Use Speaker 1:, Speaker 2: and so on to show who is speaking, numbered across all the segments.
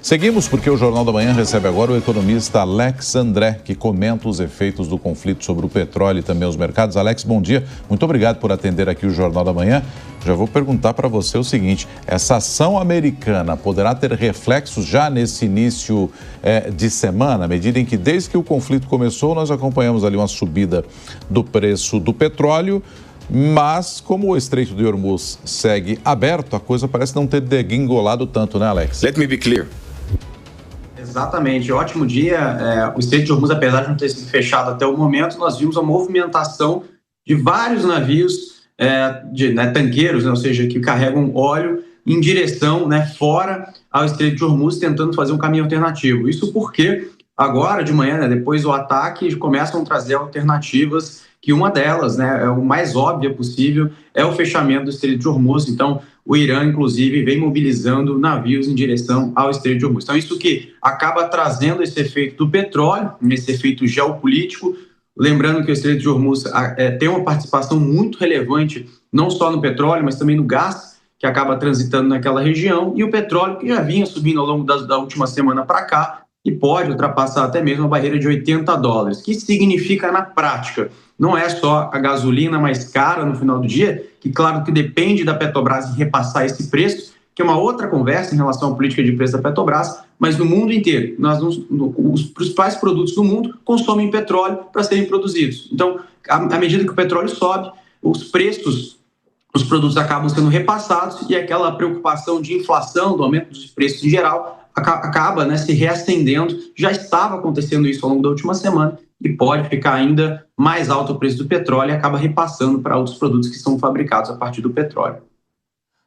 Speaker 1: Seguimos porque o Jornal da Manhã recebe agora o economista Alex André, que comenta os efeitos do conflito sobre o petróleo e também os mercados. Alex, bom dia. Muito obrigado por atender aqui o Jornal da Manhã. Já vou perguntar para você o seguinte: essa ação americana poderá ter reflexos já nesse início de semana, à medida em que, desde que o conflito começou, nós acompanhamos ali uma subida do preço do petróleo, mas como o Estreito de Hormuz segue aberto, a coisa parece não ter degringolado tanto, né, Alex?
Speaker 2: Let me be clear.
Speaker 3: Exatamente, ótimo dia. O Estreito de Hormuz, apesar de não ter sido fechado até o momento, nós vimos a movimentação de vários navios, tanqueiros, ou seja, que carregam óleo em direção, fora ao Estreito de Hormuz, tentando fazer um caminho alternativo. Isso porque agora de manhã, depois do ataque, começam a trazer alternativas, que uma delas, é o mais óbvia possível, é o fechamento do Estreito de Hormuz. Então, o Irã, inclusive, vem mobilizando navios em direção ao Estreito de Hormuz. Então, isso que acaba trazendo esse efeito do petróleo, esse efeito geopolítico. Lembrando que o Estreito de Hormuz tem uma participação muito relevante, não só no petróleo, mas também no gás, que acaba transitando naquela região, e o petróleo, que já vinha subindo ao longo da última semana para cá, e pode ultrapassar até mesmo a barreira de $80. Que significa, na prática, não é só a gasolina mais cara no final do dia, que claro que depende da Petrobras em repassar esse preço, que é uma outra conversa em relação à política de preço da Petrobras, mas no mundo inteiro, os principais produtos do mundo consomem petróleo para serem produzidos. Então, à medida que o petróleo sobe, os preços dos produtos acabam sendo repassados e aquela preocupação de inflação, do aumento dos preços em geral, acaba se reacendendo. Já estava acontecendo isso ao longo da última semana e pode ficar ainda mais alto o preço do petróleo e acaba repassando para outros produtos que são fabricados a partir do petróleo.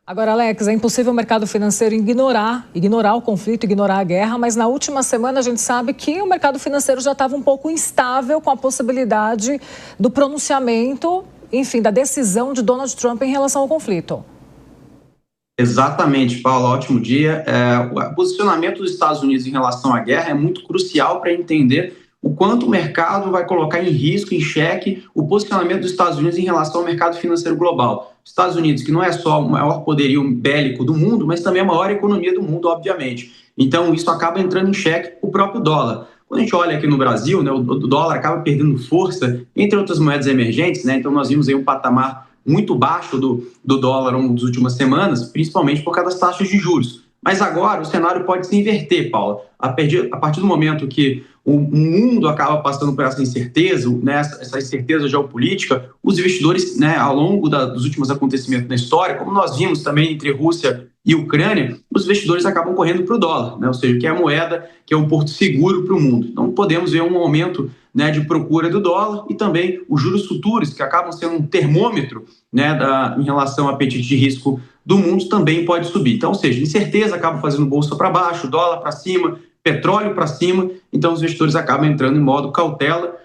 Speaker 4: Agora, Alex, é impossível o mercado financeiro ignorar o conflito, ignorar a guerra, mas na última semana a gente sabe que o mercado financeiro já estava um pouco instável com a possibilidade do pronunciamento, enfim, da decisão de Donald Trump em relação ao conflito.
Speaker 3: Exatamente, Paulo, ótimo dia. O posicionamento dos Estados Unidos em relação à guerra é muito crucial para entender o quanto o mercado vai colocar em risco, em xeque, o posicionamento dos Estados Unidos em relação ao mercado financeiro global. Estados Unidos, que não é só o maior poderio bélico do mundo, mas também a maior economia do mundo, obviamente. Então, isso acaba entrando em xeque o próprio dólar. Quando a gente olha aqui no Brasil, o dólar acaba perdendo força, entre outras moedas emergentes, então nós vimos aí um patamar muito baixo do dólar ao longo das últimas semanas, principalmente por causa das taxas de juros. Mas agora o cenário pode se inverter, Paulo. A partir do momento que o mundo acaba passando por essa incerteza, essa incerteza geopolítica, os investidores, ao longo dos últimos acontecimentos na história, como nós vimos também entre Rússia e Ucrânia, os investidores acabam correndo para o dólar, ou seja, que é a moeda que é um porto seguro para o mundo. Então podemos ver um aumento de procura do dólar e também os juros futuros, que acabam sendo um termômetro em relação ao apetite de risco do mundo, também pode subir. Então, ou seja, incerteza acaba fazendo bolsa para baixo, dólar para cima, petróleo para cima, então os investidores acabam entrando em modo cautela,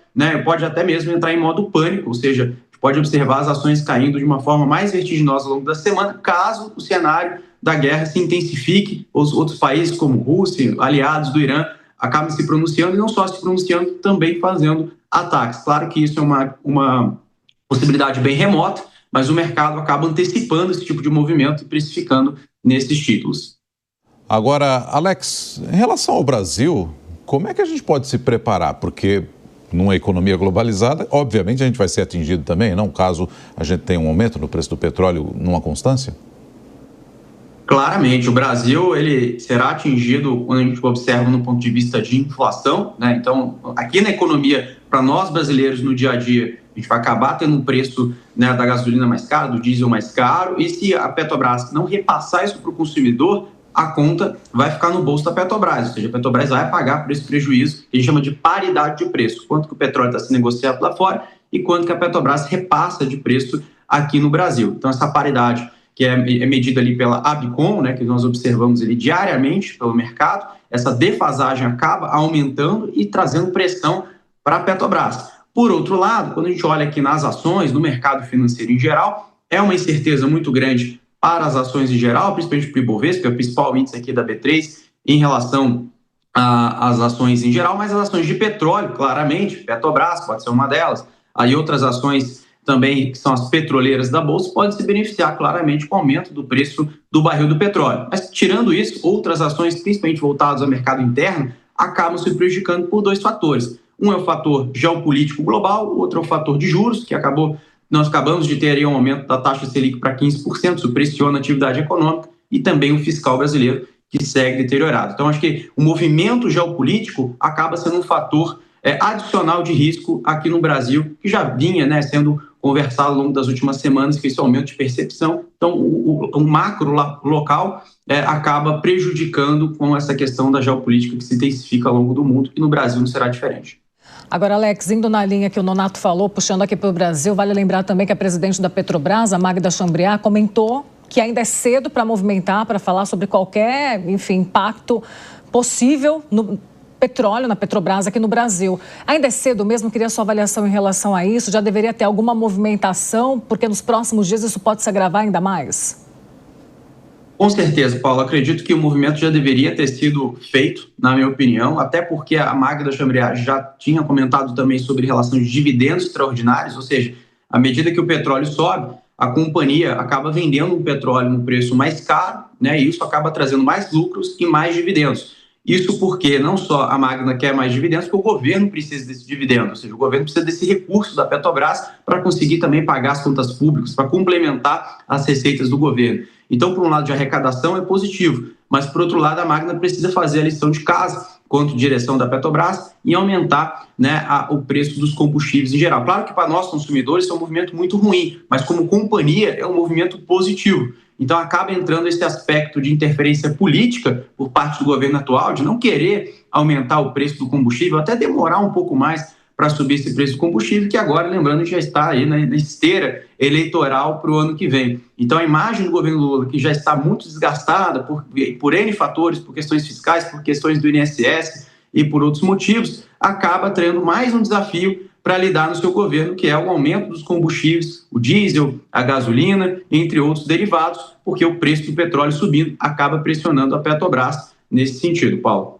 Speaker 3: pode até mesmo entrar em modo pânico, ou seja, a gente pode observar as ações caindo de uma forma mais vertiginosa ao longo da semana, caso o cenário da guerra se intensifique, os outros países como Rússia, aliados do Irã, acabam se pronunciando e não só se pronunciando, também fazendo ataques. Claro que isso é uma possibilidade bem remota, mas o mercado acaba antecipando esse tipo de movimento e precificando nesses títulos.
Speaker 1: Agora, Alex, em relação ao Brasil, como é que a gente pode se preparar? Porque numa economia globalizada, obviamente a gente vai ser atingido também, não? Caso a gente tenha um aumento no preço do petróleo numa constância?
Speaker 3: Claramente, o Brasil ele será atingido quando a gente observa no ponto de vista de inflação, Então, aqui na economia, para nós brasileiros no dia a dia, a gente vai acabar tendo um preço da gasolina mais caro, do diesel mais caro, e se a Petrobras não repassar isso para o consumidor, a conta vai ficar no bolso da Petrobras, ou seja, a Petrobras vai pagar por esse prejuízo, que a gente chama de paridade de preço, quanto que o petróleo está sendo negociado lá fora e quanto que a Petrobras repassa de preço aqui no Brasil. Então, essa paridade, que é medida ali pela ABICOM, que nós observamos ali diariamente pelo mercado, essa defasagem acaba aumentando e trazendo pressão para a Petrobras. Por outro lado, quando a gente olha aqui nas ações, no mercado financeiro em geral, é uma incerteza muito grande para as ações em geral, principalmente para o Ibovespa, que é o principal índice aqui da B3, em relação às ações em geral, mas as ações de petróleo, claramente, Petrobras pode ser uma delas, aí outras ações também, que são as petroleiras da Bolsa, podem se beneficiar claramente com o aumento do preço do barril do petróleo. Mas, tirando isso, outras ações, principalmente voltadas ao mercado interno, acabam se prejudicando por dois fatores. Um é o fator geopolítico global, o outro é o fator de juros, que nós acabamos de ter aí um aumento da taxa Selic para 15%, isso pressiona a atividade econômica, e também o fiscal brasileiro, que segue deteriorado. Então, acho que o movimento geopolítico acaba sendo um fator adicional de risco aqui no Brasil, que já vinha sendo conversado ao longo das últimas semanas, que esse aumento de percepção. Então, o macro local acaba prejudicando com essa questão da geopolítica que se intensifica ao longo do mundo, e no Brasil não será diferente.
Speaker 4: Agora, Alex, indo na linha que o Nonato falou, puxando aqui para o Brasil, vale lembrar também que a presidente da Petrobras, a Magda Chambriard, comentou que ainda é cedo para movimentar, para falar sobre qualquer, impacto possível no petróleo, na Petrobras aqui no Brasil. Ainda é cedo mesmo? Queria a sua avaliação em relação a isso. Já deveria ter alguma movimentação, porque nos próximos dias isso pode se agravar ainda mais?
Speaker 3: Com certeza, Paulo. Acredito que o movimento já deveria ter sido feito, na minha opinião, até porque a Magda Chambriard já tinha comentado também sobre relação de dividendos extraordinários, ou seja, à medida que o petróleo sobe, a companhia acaba vendendo o petróleo no preço mais caro, e isso acaba trazendo mais lucros e mais dividendos. Isso porque não só a Magna quer mais dividendos, porque o governo precisa desse dividendo, ou seja, o governo precisa desse recurso da Petrobras para conseguir também pagar as contas públicas, para complementar as receitas do governo. Então, por um lado de arrecadação é positivo, mas por outro lado a Magna precisa fazer a lição de casa, quanto direção da Petrobras, e aumentar o preço dos combustíveis em geral. Claro que para nós consumidores isso é um movimento muito ruim, mas como companhia é um movimento positivo. Então acaba entrando esse aspecto de interferência política por parte do governo atual, de não querer aumentar o preço do combustível, até demorar um pouco mais para subir esse preço do combustível, que agora, lembrando, já está aí na esteira eleitoral para o ano que vem. Então a imagem do governo Lula, que já está muito desgastada por N fatores, por questões fiscais, por questões do INSS e por outros motivos, acaba tendo mais um desafio para lidar no seu governo, que é o aumento dos combustíveis, o diesel, a gasolina, entre outros derivados, porque o preço do petróleo subindo acaba pressionando a Petrobras nesse sentido, Paulo.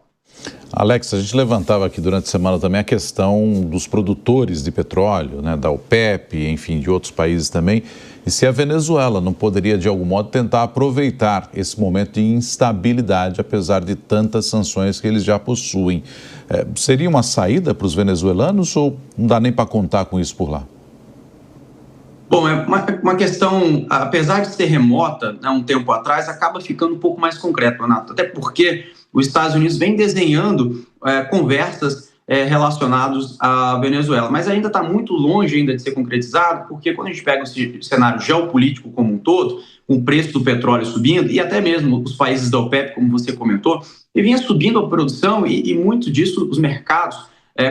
Speaker 1: Alex, a gente levantava aqui durante a semana também a questão dos produtores de petróleo, da OPEP, enfim, de outros países também, e se a Venezuela não poderia, de algum modo, tentar aproveitar esse momento de instabilidade, apesar de tantas sanções que eles já possuem. Seria uma saída para os venezuelanos ou não dá nem para contar com isso por lá?
Speaker 3: Bom, é uma questão, apesar de ser remota, um tempo atrás, acaba ficando um pouco mais concreto, Renato, até porque os Estados Unidos vem desenhando conversas relacionadas à Venezuela, mas ainda está muito longe ainda de ser concretizado, porque quando a gente pega o cenário geopolítico como um todo, com o preço do petróleo subindo, e até mesmo os países da OPEP, como você comentou, e vinha subindo a produção, e muito disso os mercados,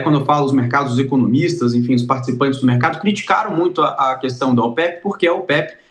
Speaker 3: quando eu falo os mercados, os economistas, enfim, os participantes do mercado, criticaram muito a questão da OPEP, porque a OPEP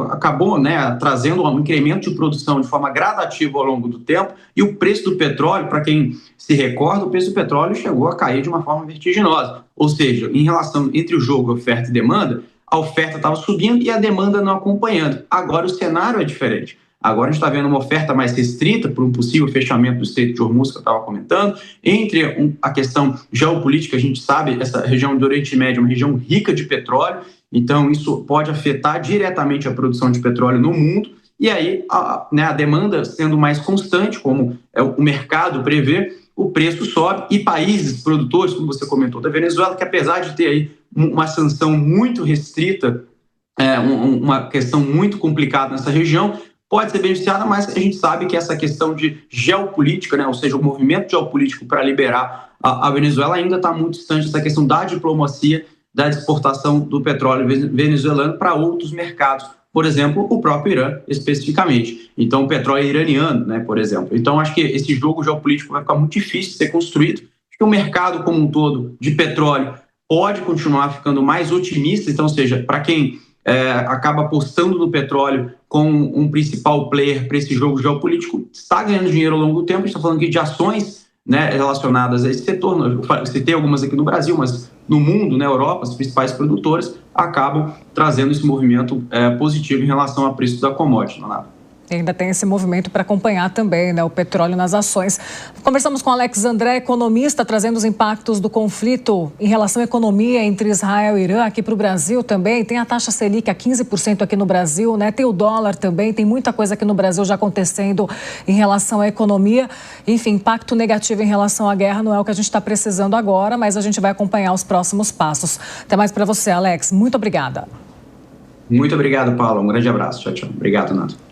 Speaker 3: acabou trazendo um incremento de produção de forma gradativa ao longo do tempo, e o preço do petróleo, para quem se recorda, o preço do petróleo chegou a cair de uma forma vertiginosa. Ou seja, em relação entre o jogo oferta e demanda, a oferta estava subindo e a demanda não acompanhando. Agora o cenário é diferente. Agora a gente está vendo uma oferta mais restrita por um possível fechamento do Estreito de Hormuz, que eu estava comentando. Entre a questão geopolítica, a gente sabe, essa região do Oriente Médio é uma região rica de petróleo, então isso pode afetar diretamente a produção de petróleo no mundo. E aí a demanda sendo mais constante, como o mercado prevê, o preço sobe, e países produtores, como você comentou, da Venezuela, que apesar de ter aí uma sanção muito restrita, uma questão muito complicada nessa região, pode ser beneficiada, mas a gente sabe que essa questão de geopolítica, ou seja, o movimento geopolítico para liberar a Venezuela ainda está muito distante dessa questão da diplomacia, da exportação do petróleo venezuelano para outros mercados, por exemplo, o próprio Irã especificamente. Então, o petróleo iraniano, por exemplo. Então, acho que esse jogo geopolítico vai ficar muito difícil de ser construído. Acho que o mercado como um todo de petróleo pode continuar ficando mais otimista, então, ou seja, para quem acaba apostando no petróleo como um principal player para esse jogo geopolítico, está ganhando dinheiro ao longo do tempo. A gente está falando aqui de ações relacionadas a esse setor. Eu citei algumas aqui no Brasil, mas no mundo, na Europa, os principais produtores acabam trazendo esse movimento positivo em relação ao preço da commodity, Renato.
Speaker 4: E ainda tem esse movimento para acompanhar também, né, o petróleo nas ações. Conversamos com Alex André, economista, trazendo os impactos do conflito em relação à economia entre Israel e Irã aqui para o Brasil também. Tem a taxa Selic a 15% aqui no Brasil, né? Tem o dólar também, tem muita coisa aqui no Brasil já acontecendo em relação à economia. Enfim, impacto negativo em relação à guerra não é o que a gente está precisando agora, mas a gente vai acompanhar os próximos passos. Até mais para você, Alex. Muito obrigada.
Speaker 3: Muito obrigado, Paulo. Um grande abraço. Tchau, tchau. Obrigado, Nato.